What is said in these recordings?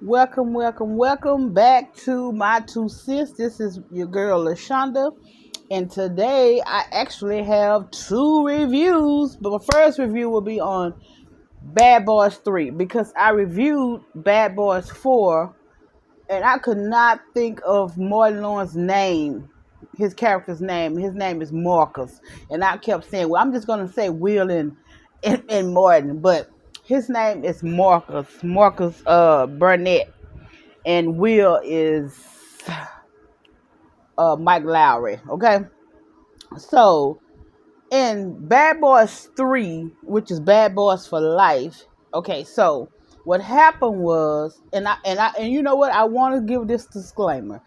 Welcome back to my two cents. This is your girl LaShonda, and today I actually have two reviews. But my first review will be on Bad Boys 3 because I reviewed Bad Boys 4 and I could not think of Martin Lawrence's name, his character's name. His name is Marcus, and I kept saying, "Well, I'm just gonna say Will and Martin," but his name is Marcus Burnett, and Will is Mike Lowry. Okay, so in Bad Boys 3, which is Bad Boys for Life. Okay, so what happened was, and you know what? I want to give this disclaimer.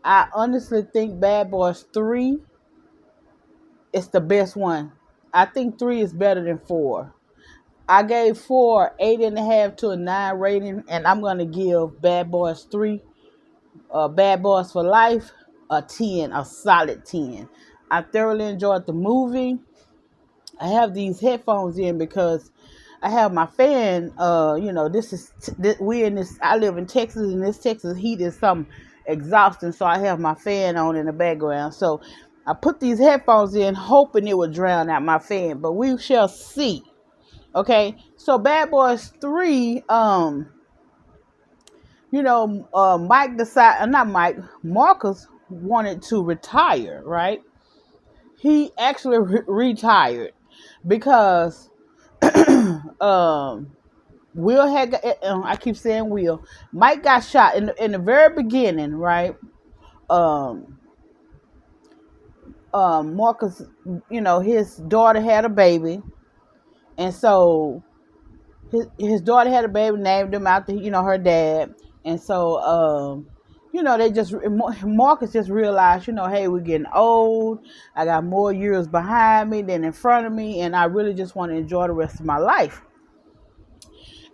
I honestly think Bad Boys 3 is the best one. I think 3 is better than 4. I gave 4 8.5 to a 9 rating, and I'm gonna give Bad Boys 3, Bad Boys for Life, a 10, a solid 10. I thoroughly enjoyed the movie. I have these headphones in because I have my fan. We in this. I live in Texas, and this Texas heat is something exhausting. So I have my fan on in the background. So I put these headphones in, hoping it would drown out my fan, but we shall see. Okay, so Bad Boys 3. Mike decided, not Mike, Marcus wanted to retire. Right, he actually retired because um Will had I keep saying Will. Mike got shot in the very beginning, right? Um Marcus, his daughter had a baby, and so his daughter had a baby, named him after her dad, and so they just Marcus just realized, hey, we're getting old. I got more years behind me than in front of me, and I really just want to enjoy the rest of my life.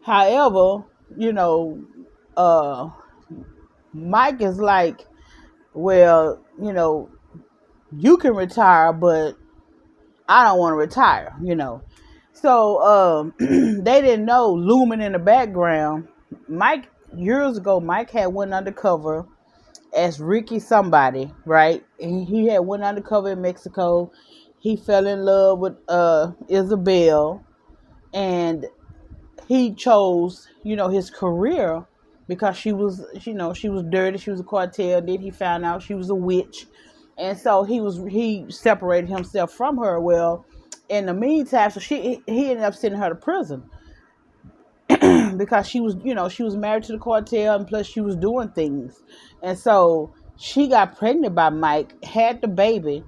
However, you know, uh, Mike is like, well, you can retire, but I don't want to retire. So they didn't know, looming in the background, Mike, years ago, Mike had went undercover as Ricky somebody, right? And he had went undercover in Mexico. He fell in love with Isabel, and he chose, his career because she was dirty. She was a cartel. Then he found out she was a witch, and so he separated himself from her. Well, in the meantime, so he ended up sending her to prison because she was married to the cartel, and plus she was doing things, and so she got pregnant by Mike, had the baby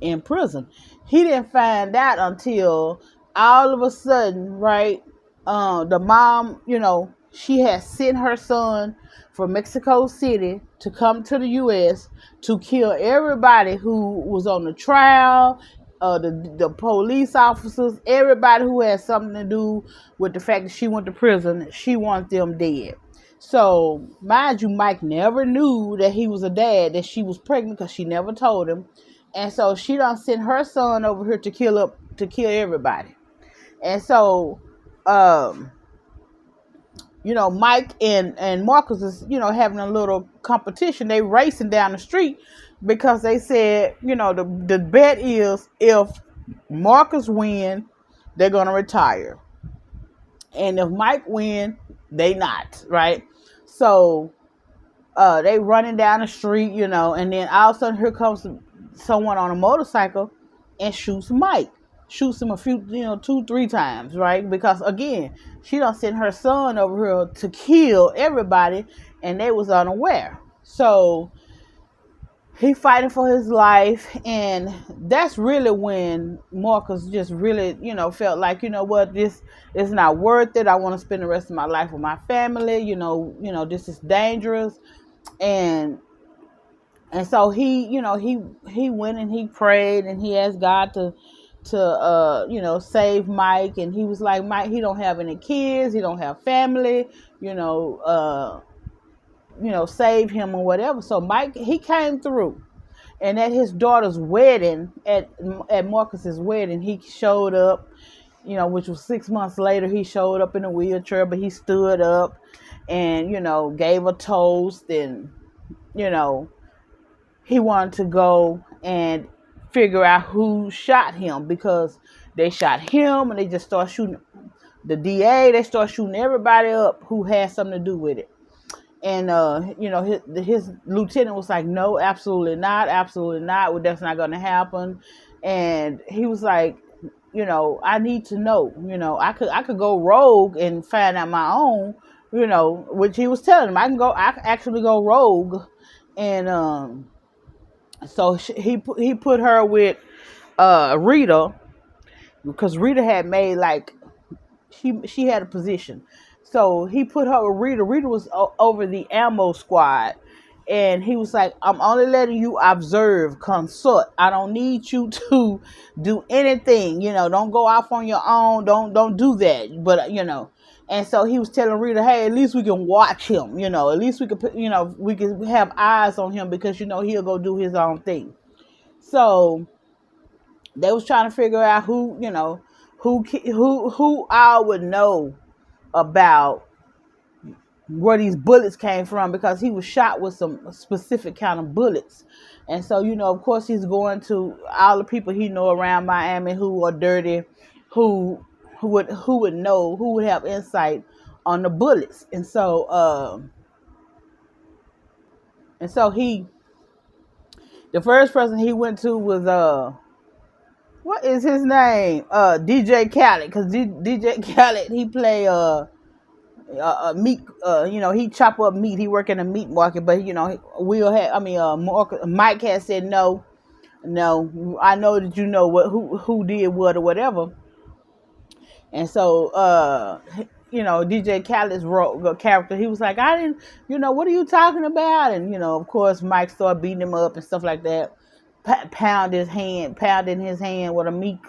in prison. He didn't find out until all of a sudden, right? The mom, she had sent her son from Mexico City to come to the U.S. to kill everybody who was on the trial, the police officers, everybody who had something to do with the fact that she went to prison. She wanted them dead. So, mind you, Mike never knew that he was a dad, that she was pregnant, because she never told him. And so she done sent her son over here to kill everybody. And so, Mike and Marcus is, having a little competition. They racing down the street because they said, the bet is, if Marcus win, they're gonna retire, and if Mike win, they not, right? So they running down the street, and then all of a sudden here comes someone on a motorcycle and shoots Mike. Shoots him a few, 2, 3 times, right? Because again, she done sent her son over here to kill everybody, and they was unaware. So he fighting for his life, and that's really when Marcus just really, felt like, what, this is not worth it. I want to spend the rest of my life with my family. This is dangerous, and so he went and he prayed and he asked God to save Mike, and he was like, Mike, he don't have any kids, he don't have family, save him or whatever. So Mike, he came through. And at his daughter's wedding, at Marcus's wedding, he showed up, which was 6 months later. He showed up in a wheelchair, but he stood up. and gave a toast, and you know he wanted to go and figure out who shot him, because they shot him and they just start shooting the DA. They start shooting everybody up who had something to do with it. And his lieutenant was like, no, absolutely not, absolutely not. Well, that's not going to happen. And he was like, I need to know. I could go rogue and find out my own. Which he was telling him, I can actually go rogue. And so he put her with Rita, because Rita had made like she had a position. So he put her with Rita. Rita was over the ammo squad. And he was like, I'm only letting you observe, consult. I don't need you to do anything. Don't go off on your own. Don't do that. But, and so he was telling Rita, hey, at least we can watch him. At least we could, we can have eyes on him, because, he'll go do his own thing. So they was trying to figure out who I would know about where these bullets came from, because he was shot with some specific kind of bullets. And so, of course, he's going to all the people he know around Miami who are dirty, who would know, who would have insight on the bullets. And so the first person he went to was what is his name? DJ Khaled, because DJ Khaled, he play meat. He chop up meat. He work in a meat market, but Mike had said no. I know that who did what or whatever. And so DJ Khaled's character, he was like, I didn't, what are you talking about? And of course Mike started beating him up and stuff like that. Pounding his hand with a meat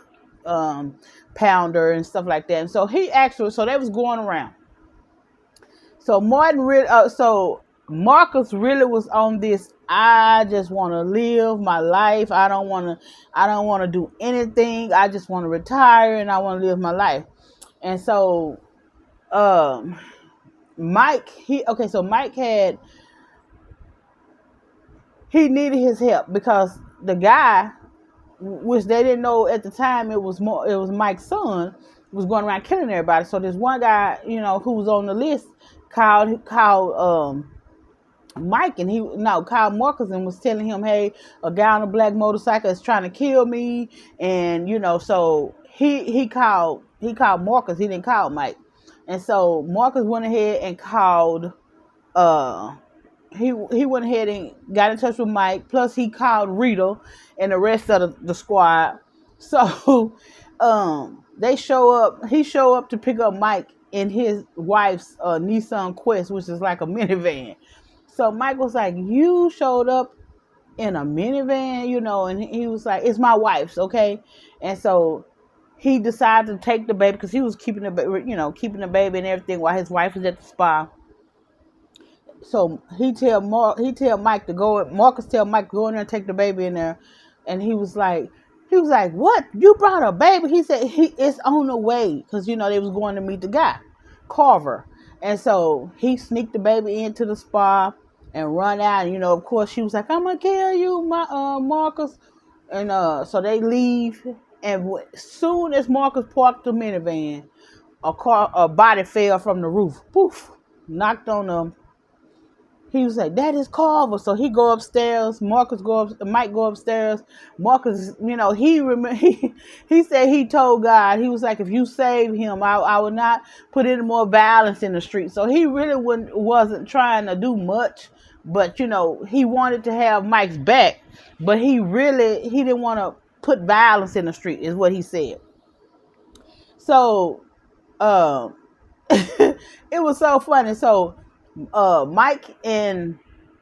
pounder and stuff like that. And so so that was going around. So Marcus really was on this, I just want to live my life. I don't want to do anything. I just want to retire and I want to live my life. And so Mike had, he needed his help, because the guy, which they didn't know at the time, it was Mike's son, was going around killing everybody. So this one guy, who was on the list, called Mike, and called Marcus and was telling him, hey, a guy on a black motorcycle is trying to kill me. And so he called Marcus. He didn't call Mike. And so Marcus went ahead and called he went ahead and got in touch with Mike. Plus he called Rita and the rest of the squad. So he showed up to pick up Mike in his wife's Nissan Quest, which is like a minivan. So Mike was like, you showed up in a minivan, and he was like, it's my wife's, okay? And so he decided to take the baby, because he was keeping the baby and everything while his wife was at the spa. So Marcus tell Mike to go in there and take the baby in there. And he was like, what? You brought a baby? He said, it's on the way, because they was going to meet the guy, Carver. And so he sneaked the baby into the spa and run out. And, of course, she was like, I'm going to kill you, Marcus. And so they leave. And soon as Marcus parked the minivan, a body fell from the roof. Poof, knocked on them. He was like, that is Carver. So he go upstairs. Mike go upstairs. Marcus, he said he told God, he was like, if you save him, I would not put any more violence in the street. So he really wasn't trying to do much, but he wanted to have Mike's back, but he didn't want to put violence in the street, is what he said. So it was so funny. So Mike and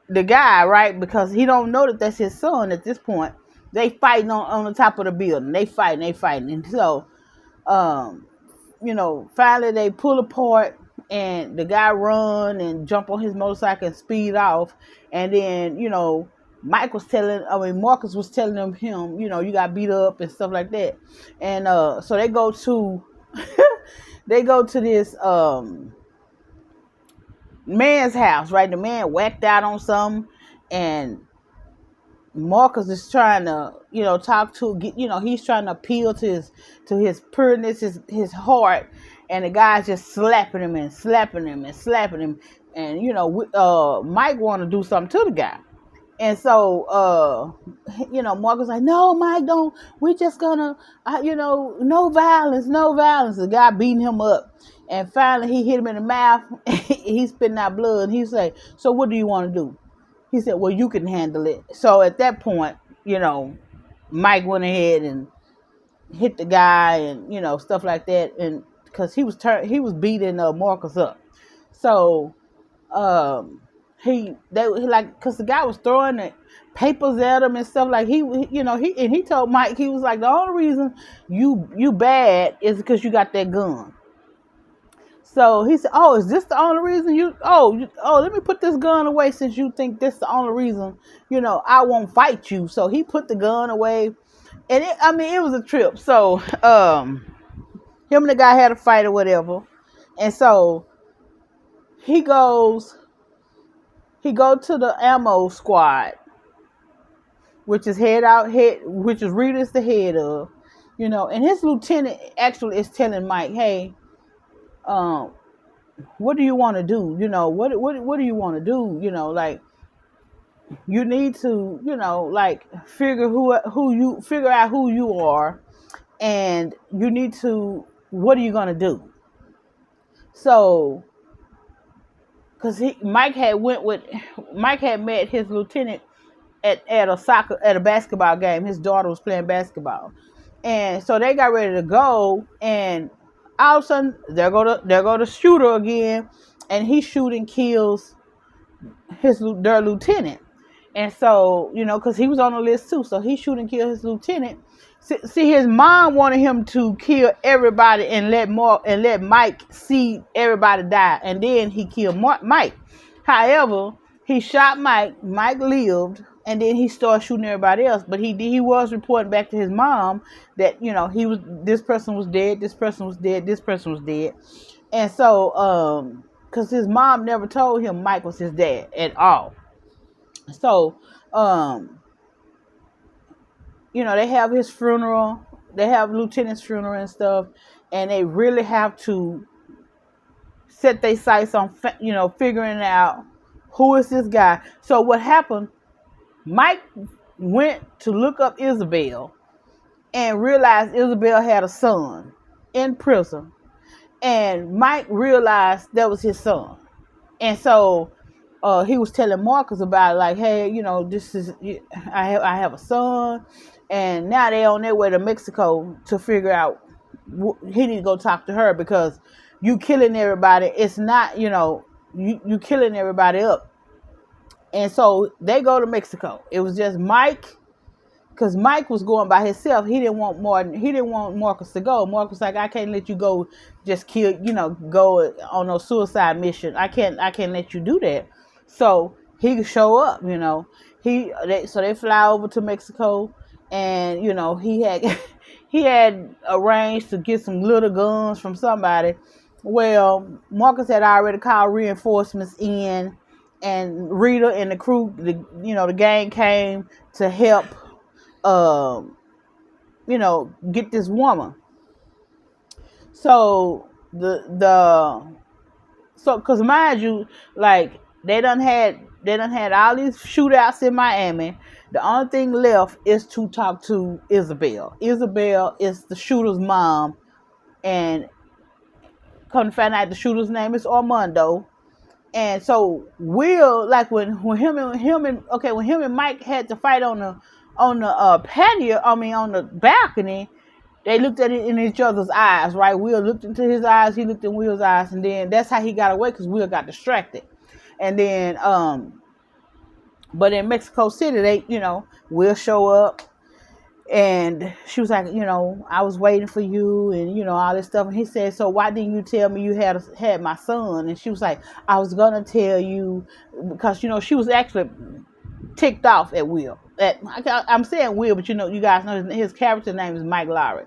the guy, right, because he don't know that that's his son at this point, they fighting on the top of the building. They fighting. And so finally they pull apart, and the guy run and jump on his motorcycle and speed off. And then Marcus was telling him, you got beat up and stuff like that. And so they go to this man's house, right? The man whacked out on something, and Marcus is trying to, talk to get, he's trying to appeal to his pureness, his heart, and the guy's just slapping him and slapping him and slapping him, and Mike want to do something to the guy, and so Marcus like, no, Mike, don't. We just gonna, no violence, no violence. The guy beating him up, and finally he hit him in the mouth. He's spitting out blood, and he's like, so what do you want to do? He said, well, you can handle it. So at that point, Mike went ahead and hit the guy and, stuff like that. And because he was beating Marcus up. So because the guy was throwing the papers at him and stuff, like he told Mike, he was like, the only reason you bad is because you got that gun. So he said, oh, is this the only reason let me put this gun away since you think this is the only reason, I won't fight you. So he put the gun away, and it was a trip. So him and the guy had a fight or whatever. And so he go to the ammo squad, which is which is Rita's the head of, and his lieutenant actually is telling Mike, hey, what do you want to do? What do you want to do? Like, you need to, like, figure out who you are, and you need to, what are you going to do? So, because Mike had met his lieutenant at a basketball game. His daughter was playing basketball, and so they got ready to go, and all of a sudden there go the shooter again, and he shooting kills their lieutenant. And so, because he was on the list too, so he shooting kill his lieutenant. See, his mom wanted him to kill everybody and let Mike see everybody die, and then he killed Mike. However, he shot Mike. Mike lived, and then he started shooting everybody else. But he was reporting back to his mom that this person was dead, this person was dead, this person was dead, and so because his mom never told him Mike was his dad at all. So they have his funeral, they have Lieutenant's funeral and stuff, and they really have to set their sights on, figuring out who is this guy. So what happened, Mike went to look up Isabel and realized Isabel had a son in prison, and Mike realized that was his son. And so he was telling Marcus about it, like, hey, I have a son, and now they're on their way to Mexico to figure out, he need to go talk to her, because you killing everybody, it's not, you killing everybody up. And so they go to Mexico. It was just Mike, because Mike was going by himself. He didn't want Marcus to go. Marcus like, I can't let you go just kill, go on a suicide mission. I can't let you do that. So he could show up, so they fly over to Mexico, and he had arranged to get some little guns from somebody. Well, Marcus had already called reinforcements in, and Rita and the crew, the gang came to help get this woman. So because mind you, like, they done had all these shootouts in Miami. The only thing left is to talk to Isabel. Isabel is the shooter's mom, and come to find out the shooter's name is Armando. And so Will, like, when him and Mike had to fight on the patio, on the balcony, they looked at it in each other's eyes, right? Will looked into his eyes, he looked in Will's eyes, and then that's how he got away, because Will got distracted. And then but in Mexico City, they Will show up, and she was like, I was waiting for you, and all this stuff. And he said, so why didn't you tell me you had my son? And she was like, I was gonna tell you, because she was actually ticked off at Will. I'm saying Will, but you guys know his character name is Mike Lowry,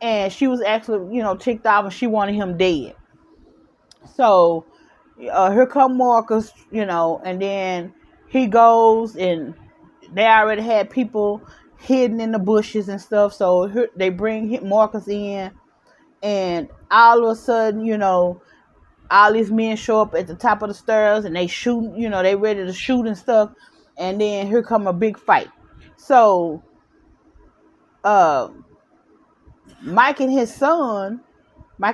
and she was actually ticked off, and she wanted him dead. So Here come Marcus, and then he goes and they already had people hidden in the bushes and stuff. So they bring Marcus in, and all of a sudden, all these men show up at the top of the stairs and they shoot, they ready to shoot and stuff. And then here come a big fight. So uh, Mike and his son, they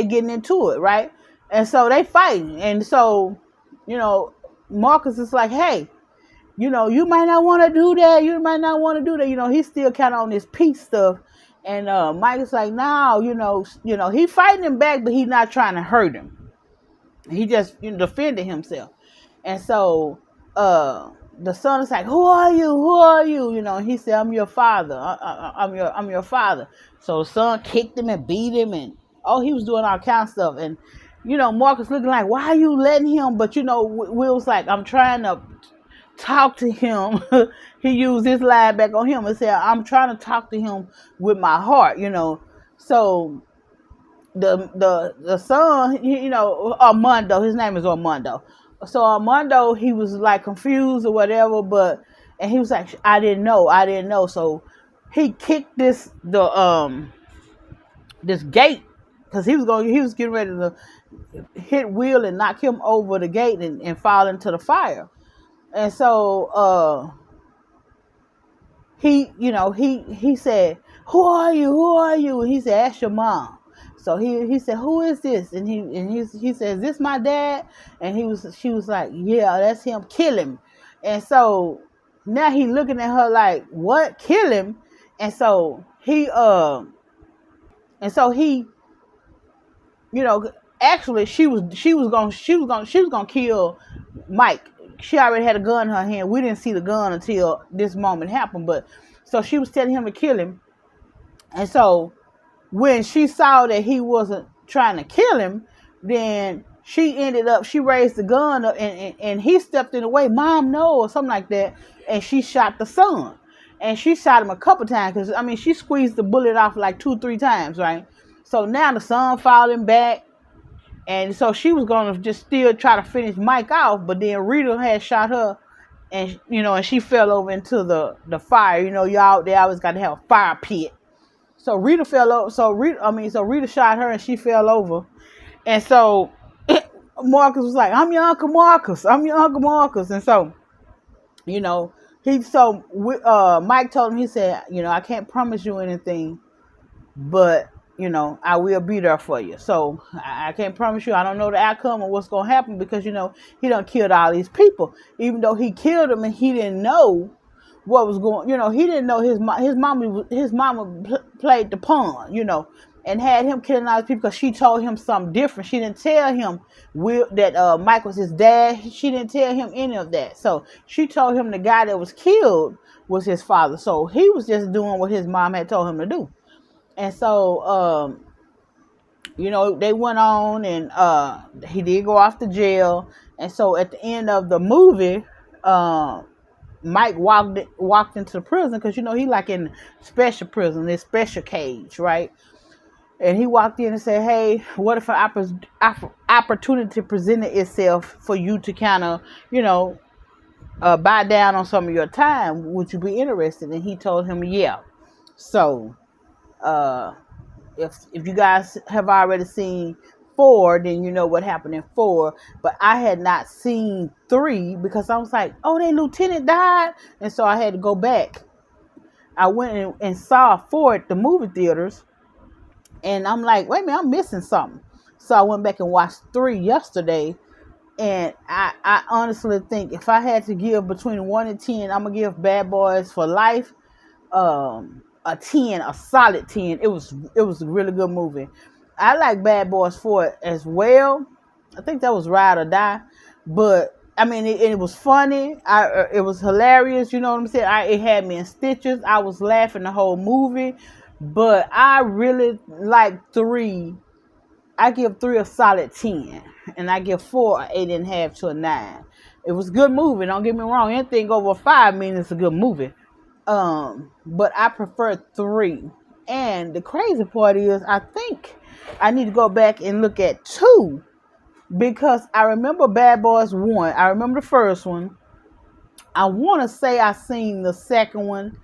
getting into it, right? And so they fighting. And so, you know, Marcus is like, hey, you might not want to do that. You might not want to do that. He's still kind of on this peace stuff. And Mike is like, no, he fighting him back, but he's not trying to hurt him. He just defended himself. And so the son is like, who are you? Who are you? He said, I'm your father. I'm your father. So the son kicked him and beat him, and he was doing all kinds of stuff. And Marcus looking like, why are you letting him? But Will's like, I'm trying to talk to him. He used this line back on him and said, I'm trying to talk to him with my heart. So the son, Armando, his name is Armando. So Armando, he was like confused or whatever, and he was like, I didn't know. So he kicked this gate, because he was getting ready to hit Will and knock him over the gate and fall into the fire. And so he said, who are you? And he said, ask your mom. So he said, who is this? And he said, is this my dad? And she was like, yeah, that's him. Kill him. And so now he looking at her like, what? Kill him? And so he actually she was gonna kill Mike. She already had a gun in her hand. We didn't see the gun until this moment happened, but so she was telling him to kill him. And so when she saw that he wasn't trying to kill him, then she raised the gun up, and he stepped in the way, Mom, no, or something like that. And she shot the son. And she shot him a couple times, because, she squeezed the bullet off like 2-3 times, right? So now the son falling back. And so she was going to just still try to finish Mike off, but then Rita had shot her, and, and she fell over into the fire. They always got to have a fire pit. So Rita fell over. So Rita shot her and she fell over. And so Marcus was like, I'm your Uncle Marcus. And so, Mike told him, he said, I can't promise you anything, but, I will be there for you. So I can't promise you. I don't know the outcome of what's going to happen, because, he done killed all these people. Even though he killed them and he didn't know what was going, he didn't know his mama played the pawn, and had him killing all these people, because she told him something different. She didn't tell him that Mike was his dad. She didn't tell him any of that. So she told him the guy that was killed was his father. So he was just doing what his mom had told him to do. And so, they went on, and he did go off to jail. And so at the end of the movie, Mike walked into the prison, because, he like in special prison, this special cage, right? And he walked in and said, hey, what if an opportunity presented itself for you to kind of, buy down on some of your time? Would you be interested? And he told him, yeah. So if you guys have already seen 4, then you know what happened in 4. But I had not seen 3, because I was like, oh, that lieutenant died. And so I had to go back. I went and saw 4 at the movie theaters. And I'm like, wait a minute, I'm missing something. So I went back and watched 3 yesterday. And I honestly think if I had to give between 1 and 10, I'm going to give Bad Boys for Life a 10, a solid 10. It was a really good movie. I like Bad Boys 4 as well. I think that was Ride or Die. But, it was funny. It was hilarious. You know what I'm saying? It had me in stitches. I was laughing the whole movie. But I really like 3. I give 3 a solid 10. And I give 4 an 8.5 to a 9. It was a good movie. Don't get me wrong. Anything over 5 means it's a good movie. But I prefer 3. And the crazy part is, I think I need to go back and look at 2 because I remember Bad Boys 1. I remember the first one. I want to say I seen the second one.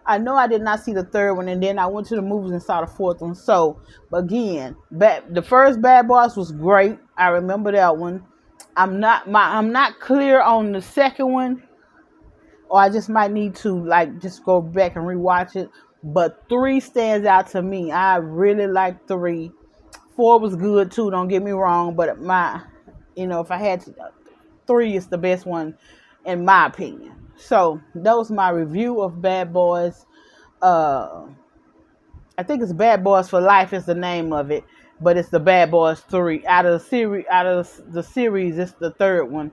I know I did not see the third one, and then I went to the movies and saw the fourth one. So, again, the first Bad Boys was great. I remember that one. I'm not clear on the second one, or I just might need to like just go back and rewatch it. But 3 stands out to me. I really like 3. 4 was good too. Don't get me wrong, but if I had to, 3 is the best one in my opinion. So that was my review of Bad Boys. I think it's Bad Boys for Life is the name of it, but it's the Bad Boys 3 out of the series. Out of the series, it's the third one.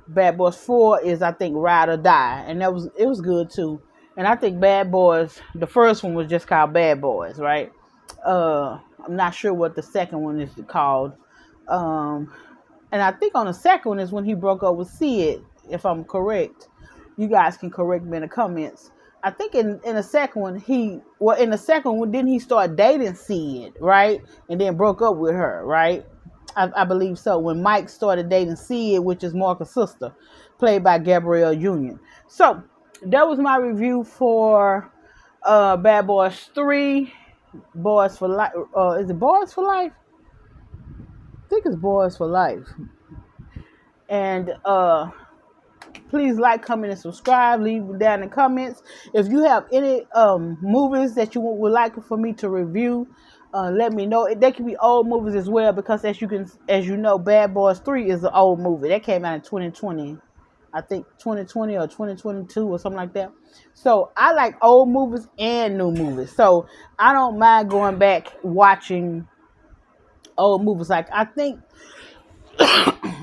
Bad Boys 4 is I think Ride or Die, and it was good too. And I think Bad Boys, the first one was just called Bad Boys, right? I'm not sure what the second one is called. And I think on the second one is when he broke up with Sid, if I'm correct. You guys can correct me in the comments. I think in the second one, in the second one, didn't he start dating Sid, right? And then broke up with her, right? I believe so. When Mike started dating Sid, which is Marcus' sister, played by Gabrielle Union. So that was my review for Bad Boys 3, Boys for Life. Is it Boys for Life? I think it's Boys for Life. And please like, comment, and subscribe. Leave it down in the comments. If you have any movies that you would like for me to review, let me know. They can be old movies as well, because as you know, Bad Boys 3 is an old movie. That came out in 2020. I think 2020 or 2022 or something like that. So I like old movies and new movies. So I don't mind going back watching old movies. Like I think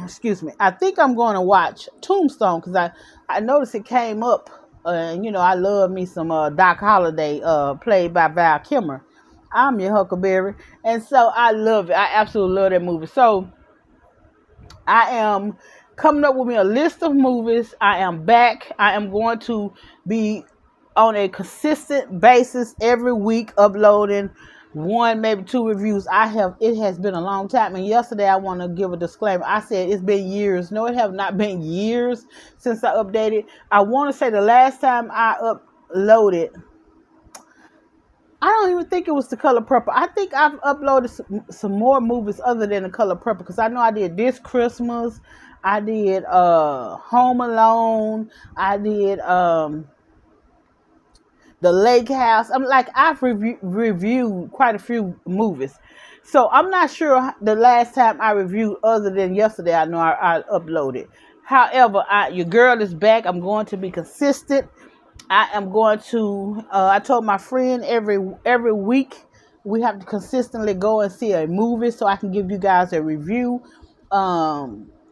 excuse me, I think I'm going to watch Tombstone because I noticed it came up, and I love me some Doc Holliday, played by Val Kilmer. I'm your Huckleberry, and so I love it. I absolutely love that movie. So I am coming up with me a list of movies. I am back. I am going to be on a consistent basis every week uploading 1, maybe 2 reviews. It has been a long time. And yesterday I want to give a disclaimer. I said it's been years. No, it have not been years since I updated. I want to say the last time I uploaded, I don't even think it was The Color Purple. I think I've uploaded some more movies other than The Color Purple, because I know I did This Christmas. I did Home Alone. I did The Lake House. I've reviewed quite a few movies. So I'm not sure the last time I reviewed other than yesterday. I know I uploaded. However, your girl is back. I'm going to be consistent. I am going to, I told my friend every week we have to consistently go and see a movie so I can give you guys a review.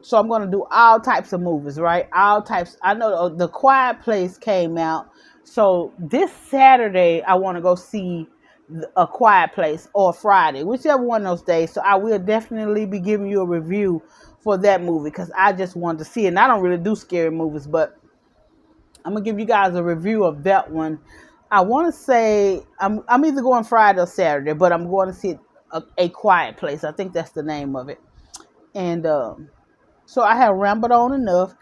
So I'm going to do all types of movies, right? All types. I know The Quiet Place came out. So this Saturday, I want to go see A Quiet Place, or Friday, whichever one of those days. So I will definitely be giving you a review for that movie because I just wanted to see it. And I don't really do scary movies, but I'm going to give you guys a review of that one. I want to say I'm either going Friday or Saturday, but I'm going to see a Quiet Place. I think that's the name of it. And so I have rambled on enough.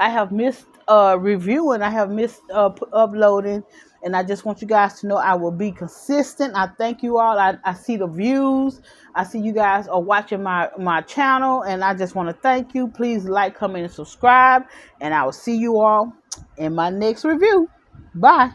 I have missed reviewing. I have missed uploading. And I just want you guys to know I will be consistent. I thank you all. I see the views. I see you guys are watching my channel. And I just want to thank you. Please like, comment, and subscribe. And I will see you all in my next review. Bye.